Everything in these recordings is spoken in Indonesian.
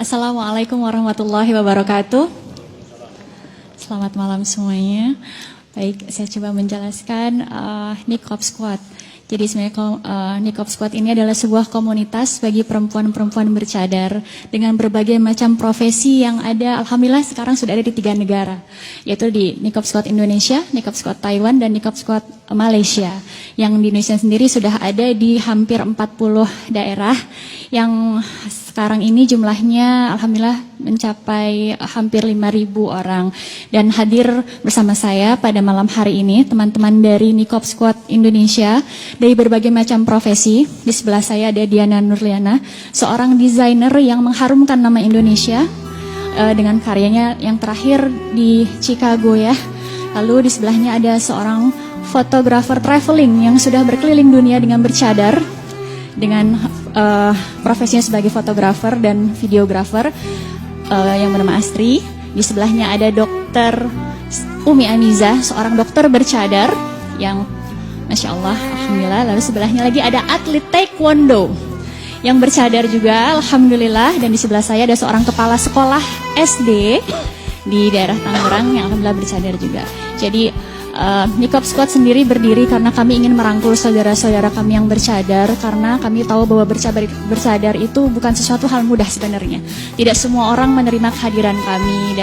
Assalamualaikum warahmatullahi wabarakatuh. Selamat malam semuanya. Baik, saya coba menjelaskan Niqab Squad. Jadi sebenarnya Niqab Squad ini adalah sebuah komunitas bagi perempuan-perempuan bercadar dengan berbagai macam profesi yang ada. Alhamdulillah sekarang sudah ada di 3 negara, yaitu di Niqab Squad Indonesia, Niqab Squad Taiwan, dan Niqab Squad Malaysia. Yang di Indonesia sendiri sudah ada di hampir 40 daerah, yang sekarang ini jumlahnya alhamdulillah mencapai hampir 5.000 orang. Dan hadir bersama saya pada malam hari ini teman-teman dari Niqab Squad Indonesia dari berbagai macam profesi. Di sebelah saya ada Diana Nurliana, seorang desainer yang mengharumkan nama Indonesia dengan karyanya yang terakhir di Chicago ya. Lalu di sebelahnya ada seorang fotografer traveling yang sudah berkeliling dunia dengan bercadar, dengan profesinya sebagai fotografer dan videografer, yang bernama Astri. Di sebelahnya ada Dokter Umi Amiza, seorang dokter bercadar yang Masya Allah, Alhamdulillah. Lalu sebelahnya lagi ada atlet taekwondo yang bercadar juga, Alhamdulillah. Dan di sebelah saya ada seorang kepala sekolah SD di daerah Tangerang yang Alhamdulillah bercadar juga. Jadi Niqab Squad sendiri berdiri karena kami ingin merangkul saudara-saudara kami yang bercadar, karena kami tahu bahwa bercadar itu bukan sesuatu hal mudah sebenarnya. Tidak semua orang menerima kehadiran kami,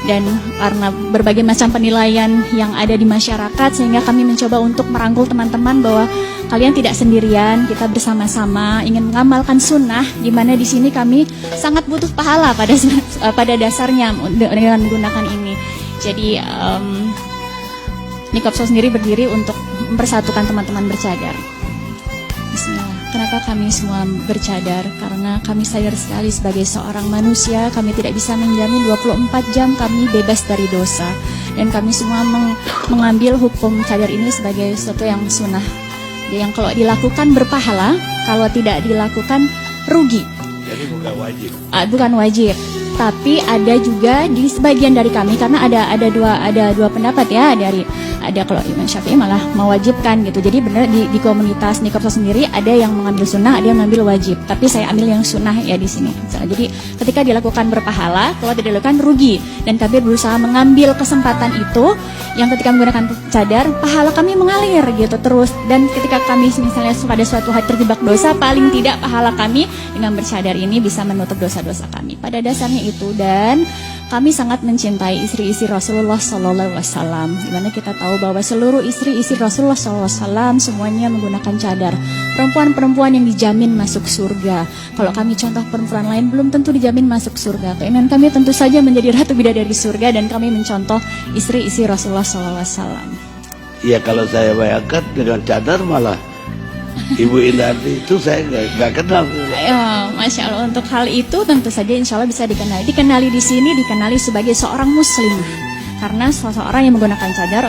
dan karena berbagai macam penilaian yang ada di masyarakat, sehingga kami mencoba untuk merangkul teman-teman bahwa kalian tidak sendirian, kita bersama-sama ingin mengamalkan sunnah, di mana di sini kami sangat butuh pahala pada dasarnya dengan menggunakan ini. Jadi Niqab Squad sendiri berdiri untuk mempersatukan teman-teman bercadar. Bismillah. Kenapa kami semua bercadar? Karena kami sadar sekali sebagai seorang manusia, kami tidak bisa menjamin 24 jam kami bebas dari dosa. Dan kami semua mengambil hukum cadar ini sebagai sesuatu yang sunnah, yang kalau dilakukan berpahala, kalau tidak dilakukan rugi. Jadi bukan wajib. Bukan wajib. Tapi ada juga di sebagian dari kami, karena ada dua pendapat ya, ada kalau Imam Syafi'i malah mewajibkan gitu. Jadi benar di komunitas Niqab Squad sendiri ada yang mengambil sunnah, ada yang mengambil wajib. Tapi saya ambil yang sunnah ya di sini. Jadi ketika dilakukan berpahala, kalau tidak dilakukan rugi. Dan kami berusaha mengambil kesempatan itu, yang ketika menggunakan cadar, pahala kami mengalir gitu terus. Dan ketika kami misalnya pada suatu hari terjebak dosa, paling tidak pahala kami dengan bercadar ini bisa menutup dosa-dosa kami. Pada dasarnya itu, dan kami sangat mencintai istri-istri Rasulullah SAW, di mana kita tahu bahwa seluruh istri-istri Rasulullah SAW semuanya menggunakan cadar. Perempuan-perempuan yang dijamin masuk surga. Kalau kami contoh perempuan lain belum tentu dijamin masuk surga. Keinginan kami tentu saja menjadi ratu bidadari surga, dan kami mencontoh istri-istri Rasulullah SAW. Iya, kalau saya bayangkan dengan cadar malah Ibu Indarti itu saya nggak kenal. Masya Allah, untuk hal itu tentu saja insya Allah bisa dikenali di sini, dikenali sebagai seorang muslimah. Karena seseorang yang menggunakan cadar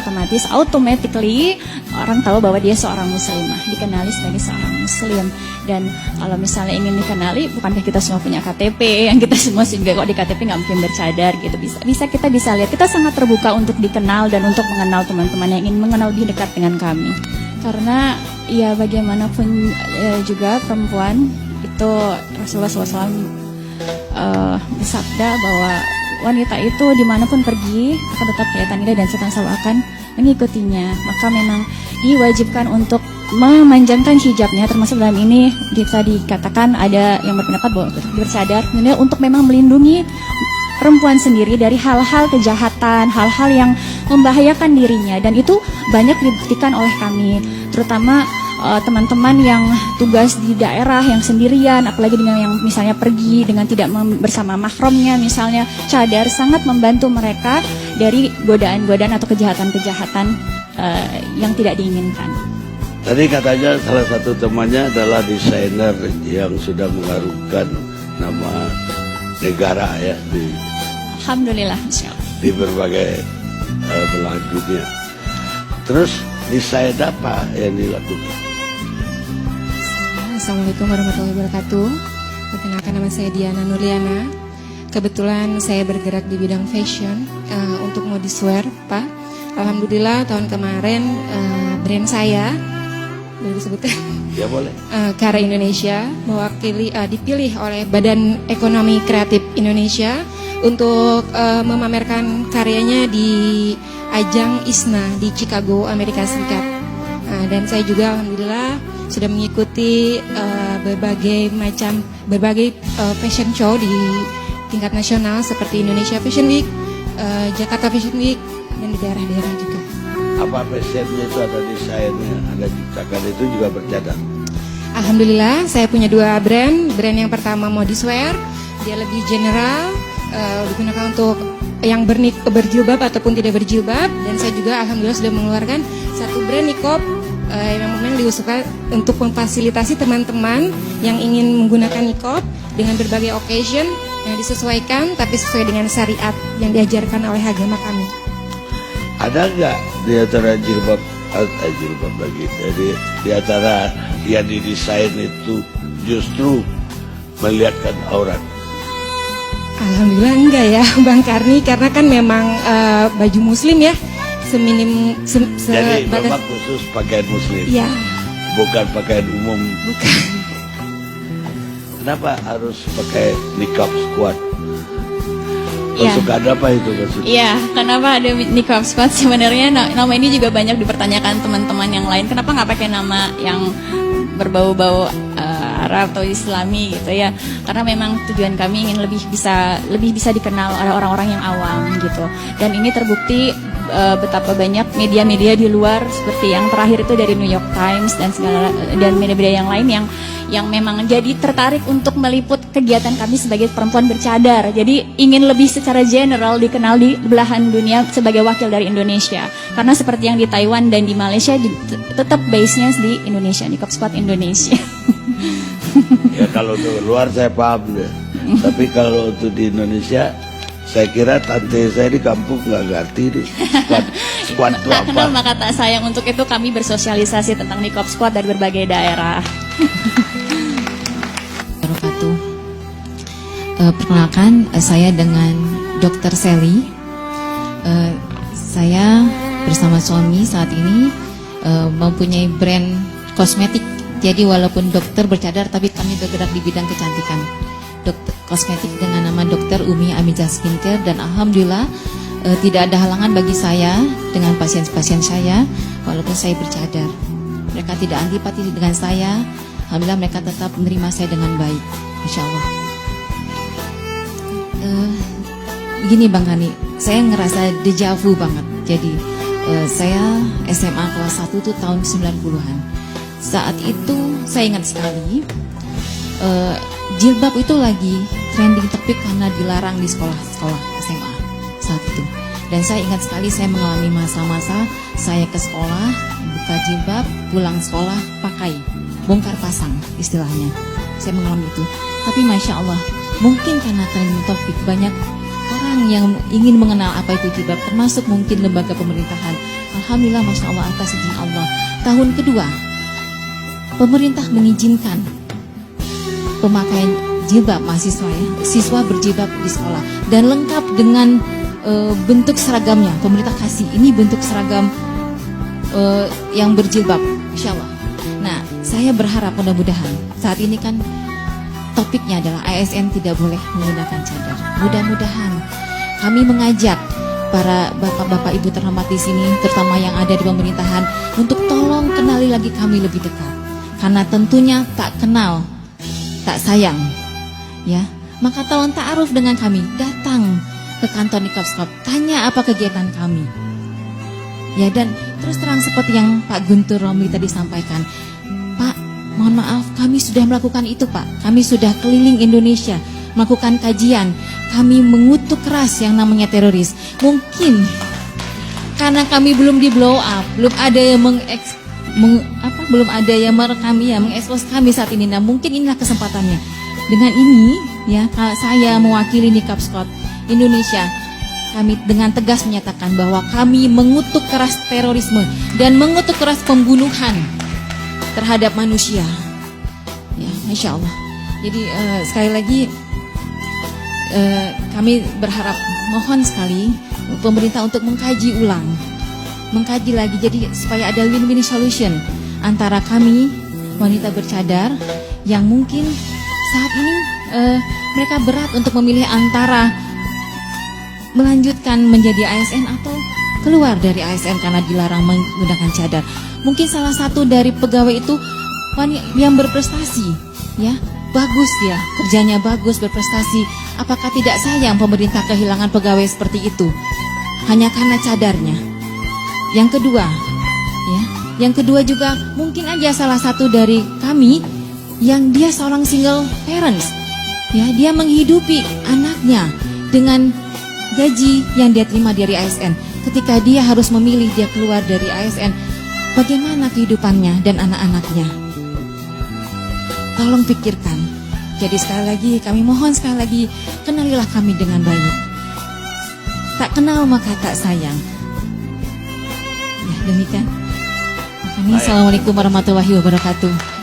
automatically orang tahu bahwa dia seorang muslimah, dikenali sebagai seorang muslim. Dan kalau misalnya ingin dikenali, bukankah kita semua punya KTP, yang kita semua juga kok di KTP nggak mungkin bercadar gitu. Kita bisa lihat, kita sangat terbuka untuk dikenal dan untuk mengenal teman-teman yang ingin mengenal lebih dekat dengan kami. Karena ya bagaimanapun juga perempuan itu, Rasulullah SAW bersabda bahwa wanita itu dimanapun pergi akan tetap kelihatan indah dan setan selalu akan mengikutinya. Maka memang diwajibkan untuk memanjangkan hijabnya, termasuk dalam ini bisa dikatakan ada yang berpendapat bahwa bercadar sebenarnya untuk memang melindungi perempuan sendiri dari hal-hal kejahatan, hal-hal yang membahayakan dirinya. Dan itu banyak dibuktikan oleh kami, terutama teman-teman yang tugas di daerah yang sendirian, apalagi dengan yang misalnya pergi dengan tidak bersama mahramnya, misalnya cadar sangat membantu mereka dari godaan-godaan atau kejahatan-kejahatan yang tidak diinginkan. Tadi katanya salah satu temannya adalah desainer yang sudah mengharumkan nama negara ya Alhamdulillah, insya Allah, di berbagai belahan dunia. Terus desain apa yang dilakukan? Assalamualaikum warahmatullahi wabarakatuh. Perkenalkan, nama saya Diana Nurliana. Kebetulan saya bergerak di bidang fashion untuk modiswear, Pak. Alhamdulillah tahun kemarin brand saya boleh disebutkan? Ya boleh. Karya Indonesia dipilih oleh Badan Ekonomi Kreatif Indonesia untuk memamerkan karyanya di ajang ISNA di Chicago, Amerika Serikat. Dan saya juga alhamdulillah sudah mengikuti berbagai fashion show di tingkat nasional seperti Indonesia Fashion Week, Jakarta Fashion Week, dan di daerah-daerah juga. Apa fashionnya itu, ada desainnya, ada ciptakan, itu juga bercadar? Alhamdulillah saya punya 2 brand. Brand yang pertama Modiswear, dia lebih general, digunakan untuk yang berjilbab ataupun tidak berjilbab. Dan saya juga alhamdulillah sudah mengeluarkan 1 brand niqab yang memang diusulkan untuk memfasilitasi teman-teman yang ingin menggunakan niqab dengan berbagai occasion yang disesuaikan tapi sesuai dengan syariat yang diajarkan oleh agama kami. Ada nggak di antara jilbab lagi, jadi di antara yang didesain itu justru melihatkan aurat? Alhamdulillah enggak ya Bang Karni, karena kan memang baju muslim ya, Jadi memang khusus pakaian muslim? Ya. Bukan pakaian umum? Bukan. Kenapa harus pakai niqab squad? Ya. Masukan apa itu maksudnya? Iya, kenapa ada niqab squad? Sebenarnya nama ini juga banyak dipertanyakan teman-teman yang lain. Kenapa nggak pakai nama yang berbau-bau Arab atau Islami gitu ya? Karena memang tujuan kami ingin lebih bisa dikenal oleh orang-orang yang awam gitu. Dan ini terbukti betapa banyak media-media di luar seperti yang terakhir itu dari New York Times dan media-media yang lain yang memang jadi tertarik untuk meliput kegiatan kami sebagai perempuan bercadar. Jadi ingin lebih secara general dikenal di belahan dunia sebagai wakil dari Indonesia. Karena seperti yang di Taiwan dan di Malaysia tetap base-nya di Indonesia, niqab squad Indonesia. Ya kalau untuk luar saya paham deh. Tapi kalau untuk di Indonesia, saya kira tante saya di kampung nggak ngerti deh squad itu apa. Kenal maka tak sayang, untuk itu kami bersosialisasi tentang niqab squad dari berbagai daerah. Perkenalkan, saya dengan Dr. Sally. Saya bersama suami saat ini mempunyai brand kosmetik. Jadi walaupun dokter bercadar, tapi kami bergerak di bidang kecantikan. Dokter kosmetik dengan nama Dr. Umi Amiza Skincare, dan alhamdulillah tidak ada halangan bagi saya dengan pasien-pasien saya walaupun saya bercadar. Mereka tidak antipati dengan saya. Alhamdulillah mereka tetap menerima saya dengan baik, insya Allah. Begini Bang Hani, saya ngerasa deja vu banget. Jadi saya SMA kelas 1 tuh tahun 90-an. Saat itu saya ingat sekali jilbab itu lagi trending topik karena dilarang di sekolah-sekolah SMA saat itu. Dan saya ingat sekali saya mengalami masa-masa saya ke sekolah buka jilbab, pulang sekolah pakai, bongkar pasang istilahnya. Saya mengalami itu. Tapi Masya Allah, mungkin karena trending topik banyak orang yang ingin mengenal apa itu jilbab, termasuk mungkin lembaga pemerintahan. Alhamdulillah Masya Allah, atas izin Allah, tahun kedua pemerintah mengizinkan pemakaian jilbab mahasiswa ya, siswa berjilbab di sekolah dan lengkap dengan bentuk seragamnya. Pemerintah kasih ini bentuk seragam yang berjilbab, insya Allah. Nah, saya berharap mudah-mudahan saat ini kan topiknya adalah ASN tidak boleh menggunakan cadar. Mudah-mudahan kami mengajak para bapak-bapak ibu terhormat di sini, terutama yang ada di pemerintahan, untuk tolong kenali lagi kami lebih dekat. Karena tentunya tak kenal, tak sayang, ya. Maka tolong ta'aruf dengan kami, datang ke kantor niqab squad, tanya apa kegiatan kami. Ya, dan terus terang seperti yang Pak Guntur Romli tadi sampaikan, Pak, mohon maaf, kami sudah melakukan itu Pak. Kami sudah keliling Indonesia, melakukan kajian. Kami mengutuk keras yang namanya teroris. Mungkin karena kami belum di blow up, belum ada yang belum ada yang merekam ya, mengekspos kami saat ini. Nah, mungkin inilah kesempatannya. Dengan ini, ya, saya mewakili niqab squad Indonesia, kami dengan tegas menyatakan bahwa kami mengutuk keras terorisme dan mengutuk keras pembunuhan terhadap manusia. Ya, Masya Allah. Jadi sekali lagi kami berharap, mohon sekali pemerintah untuk mengkaji ulang, mengkaji lagi, jadi supaya ada win-win solution antara kami wanita bercadar yang mungkin saat ini mereka berat untuk memilih antara melanjutkan menjadi ASN atau keluar dari ASN karena dilarang menggunakan cadar. Mungkin salah satu dari pegawai itu yang berprestasi, ya, bagus dia, kerjanya bagus, berprestasi. Apakah tidak sayang pemerintah kehilangan pegawai seperti itu hanya karena cadarnya? Yang kedua, ya, yang kedua juga mungkin aja salah satu dari kami yang dia seorang single parents, ya, dia menghidupi anaknya dengan gaji yang dia terima dari ASN. Ketika dia harus memilih dia keluar dari ASN, bagaimana kehidupannya dan anak-anaknya? Tolong pikirkan. Jadi sekali lagi kami mohon sekali lagi, kenalilah kami dengan baik. Tak kenal maka tak sayang. Ya, demikian. Makanya, Assalamualaikum warahmatullahi wabarakatuh.